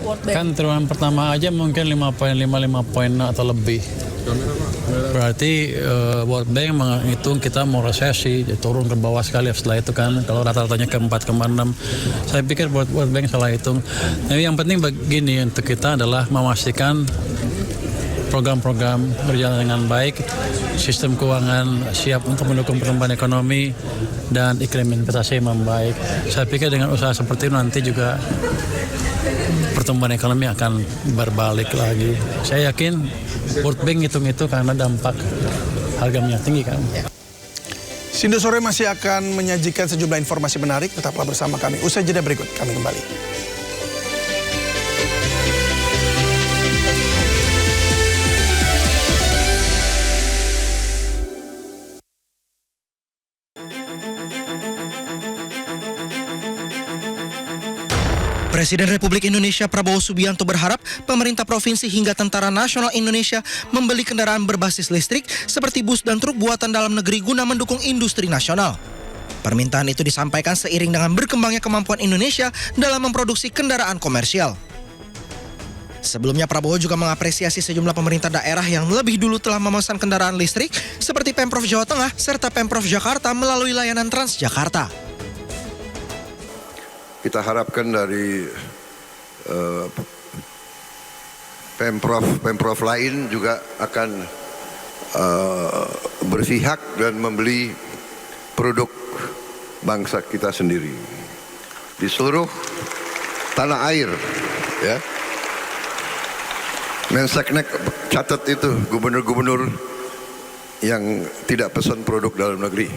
World Bank? Kan triwulan pertama aja mungkin 5,5 poin atau lebih. Berarti World Bank menghitung kita mau resesi, turun ke bawah sekali setelah itu kan. Kalau rata-ratanya ke 4,6. Saya pikir World Bank salah hitung. Nah, yang penting begini untuk kita adalah memastikan program-program berjalan dengan baik, sistem keuangan siap untuk mendukung pertumbuhan ekonomi, dan iklim investasi yang membaik. Saya pikir dengan usaha seperti itu nanti juga pertumbuhan ekonomi akan berbalik lagi. Saya yakin World Bank hitung itu karena dampak harga minyak tinggi kan. Sindo Sore masih akan menyajikan sejumlah informasi menarik. Tetaplah bersama kami. Usai jeda berikut kami kembali. Presiden Republik Indonesia Prabowo Subianto berharap pemerintah provinsi hingga Tentara Nasional Indonesia membeli kendaraan berbasis listrik seperti bus dan truk buatan dalam negeri guna mendukung industri nasional. Permintaan itu disampaikan seiring dengan berkembangnya kemampuan Indonesia dalam memproduksi kendaraan komersial. Sebelumnya Prabowo juga mengapresiasi sejumlah pemerintah daerah yang lebih dulu telah memesan kendaraan listrik seperti Pemprov Jawa Tengah serta Pemprov Jakarta melalui layanan Transjakarta. Kita harapkan dari Pemprov lain juga akan berpihak dan membeli produk bangsa kita sendiri di seluruh tanah air, ya. Menseknek catat itu gubernur-gubernur yang tidak pesan produk dalam negeri,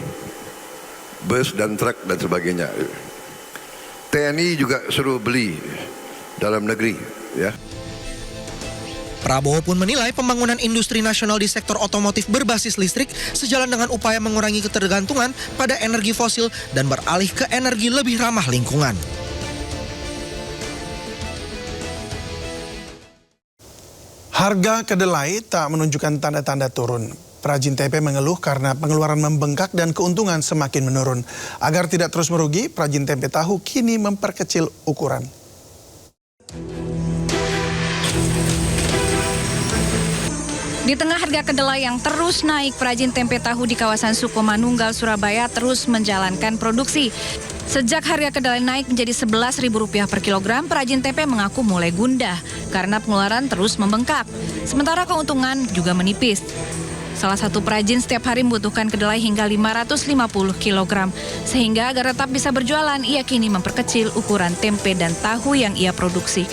bus dan truk dan sebagainya. TNI juga suruh beli dalam negeri, ya. Prabowo pun menilai pembangunan industri nasional di sektor otomotif berbasis listrik sejalan dengan upaya mengurangi ketergantungan pada energi fosil dan beralih ke energi lebih ramah lingkungan. Harga kedelai tak menunjukkan tanda-tanda turun. Perajin tempe mengeluh karena pengeluaran membengkak dan keuntungan semakin menurun. Agar tidak terus merugi, perajin tempe tahu kini memperkecil ukuran. Di tengah harga kedelai yang terus naik, perajin tempe tahu di kawasan Sukomanunggal, Surabaya terus menjalankan produksi. Sejak harga kedelai naik menjadi Rp11.000 per kilogram, perajin tempe mengaku mulai gundah karena pengeluaran terus membengkak. Sementara keuntungan juga menipis. Salah satu perajin setiap hari membutuhkan kedelai hingga 550 kg. Sehingga agar tetap bisa berjualan, ia kini memperkecil ukuran tempe dan tahu yang ia produksi.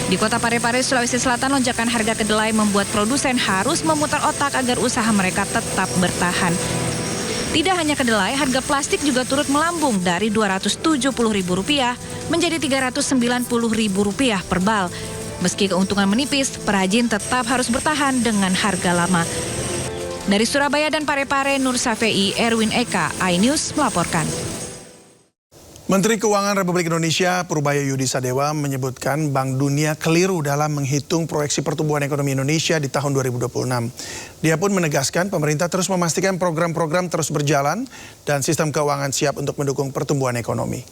Di Kota Parepare, Sulawesi Selatan, lonjakan harga kedelai membuat produsen harus memutar otak agar usaha mereka tetap bertahan. Tidak hanya kedelai, harga plastik juga turut melambung dari Rp270.000 menjadi Rp390.000 per bal. Meski keuntungan menipis, perajin tetap harus bertahan dengan harga lama. Dari Surabaya dan Parepare, Nur Safei, Erwin Eka, iNews melaporkan. Menteri Keuangan Republik Indonesia Purbaya Yudi Sadewa menyebutkan Bank Dunia keliru dalam menghitung proyeksi pertumbuhan ekonomi Indonesia di tahun 2026. Dia pun menegaskan pemerintah terus memastikan program-program terus berjalan dan sistem keuangan siap untuk mendukung pertumbuhan ekonomi.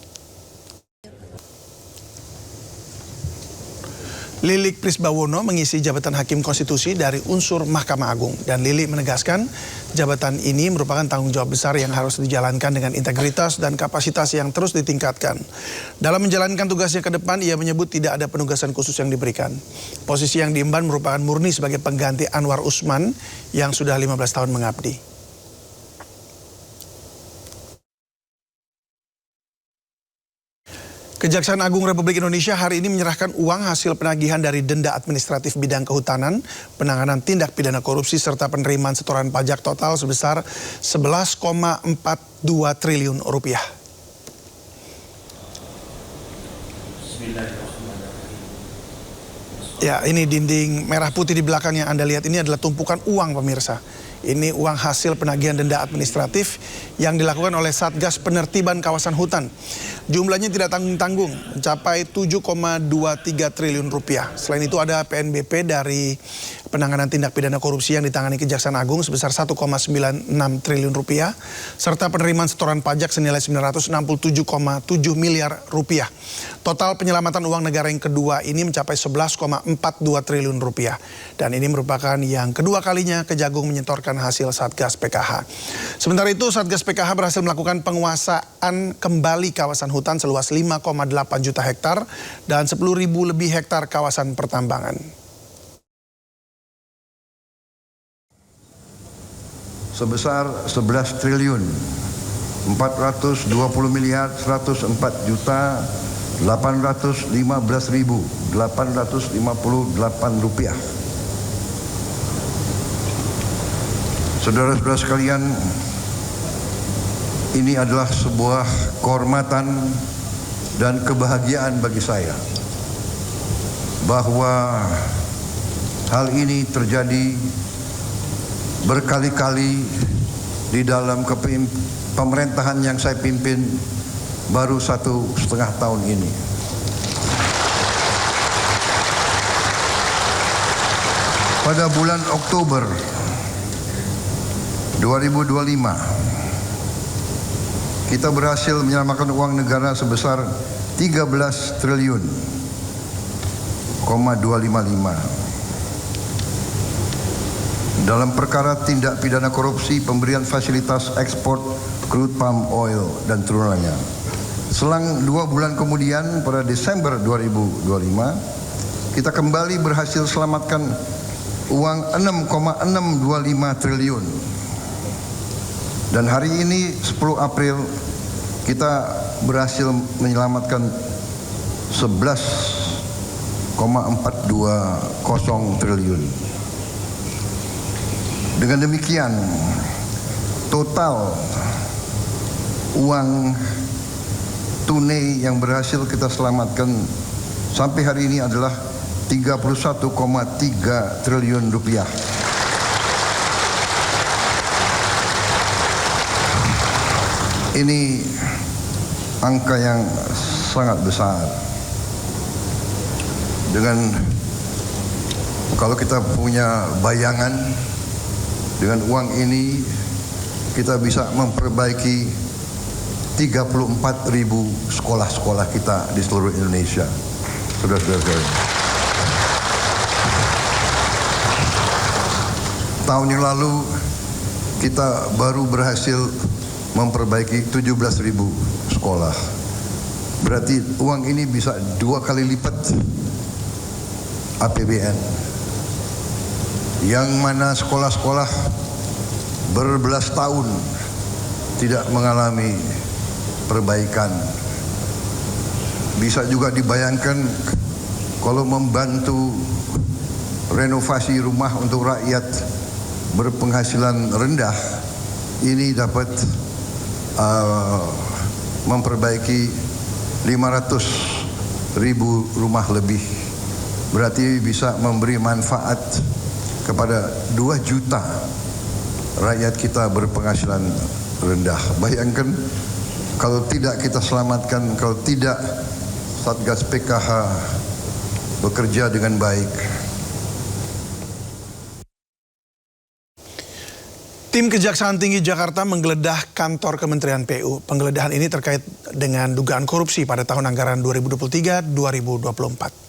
Lilik Prisbawono mengisi jabatan Hakim Konstitusi dari unsur Mahkamah Agung. Dan Lilik menegaskan jabatan ini merupakan tanggung jawab besar yang harus dijalankan dengan integritas dan kapasitas yang terus ditingkatkan. Dalam menjalankan tugasnya ke depan, ia menyebut tidak ada penugasan khusus yang diberikan. Posisi yang diemban merupakan murni sebagai pengganti Anwar Usman yang sudah 15 tahun mengabdi. Kejaksaan Agung Republik Indonesia hari ini menyerahkan uang hasil penagihan dari denda administratif bidang kehutanan, penanganan tindak pidana korupsi, serta penerimaan setoran pajak total sebesar 11,42 triliun rupiah. Ya, ini dinding merah putih di belakang yang Anda lihat ini adalah tumpukan uang, pemirsa. Ini uang hasil penagihan denda administratif yang dilakukan oleh Satgas Penertiban Kawasan Hutan. Jumlahnya tidak tanggung-tanggung, mencapai 7,23 triliun rupiah. Selain itu ada PNBP dari penanganan tindak pidana korupsi yang ditangani Kejaksaan Agung sebesar 1,96 triliun rupiah, serta penerimaan setoran pajak senilai 967,7 miliar rupiah. Total penyelamatan uang negara yang kedua ini mencapai 11,42 triliun rupiah. Dan ini merupakan yang kedua kalinya Kejagung menyetorkan hasil Satgas PKH. Sementara itu Satgas PKH berhasil melakukan penguasaan kembali kawasan hutan seluas 5,8 juta hektar dan 10.000 lebih hektar kawasan pertambangan. Sebesar 11 triliun 420 miliar 104 juta 815.858 rupiah. Saudara-saudara sekalian, ini adalah sebuah kehormatan dan kebahagiaan bagi saya bahwa hal ini terjadi berkali-kali di dalam pemerintahan yang saya pimpin baru 1,5 tahun ini. Pada bulan Oktober 2025, kita berhasil menyelamatkan uang negara sebesar 13 triliun 255. Dalam perkara tindak pidana korupsi pemberian fasilitas ekspor crude palm oil dan turunannya. Selang 2 bulan kemudian pada Desember 2025 kita kembali berhasil selamatkan uang 6,625 triliun. Dan hari ini 10 April kita berhasil menyelamatkan 11,420 triliun. Dengan demikian, total uang tunai yang berhasil kita selamatkan sampai hari ini adalah 31,3 triliun rupiah. Ini angka yang sangat besar. Dengan kalau kita punya bayangan, dengan uang ini kita bisa memperbaiki 34.000 sekolah-sekolah kita di seluruh Indonesia. Saudara-saudara, tahun yang lalu kita baru berhasil memperbaiki 17.000 sekolah. Berarti uang ini bisa 2 kali lipat APBN. Yang mana sekolah-sekolah berbelas tahun tidak mengalami perbaikan. Bisa juga dibayangkan kalau membantu renovasi rumah untuk rakyat berpenghasilan rendah, ini dapat memperbaiki 500.000 rumah lebih. Berarti bisa memberi manfaat kepada 2 juta rakyat kita berpenghasilan rendah. Bayangkan kalau tidak kita selamatkan, kalau tidak Satgas PKH bekerja dengan baik. Tim Kejaksaan Tinggi Jakarta menggeledah kantor Kementerian PU. Penggeledahan ini terkait dengan dugaan korupsi pada tahun anggaran 2023-2024.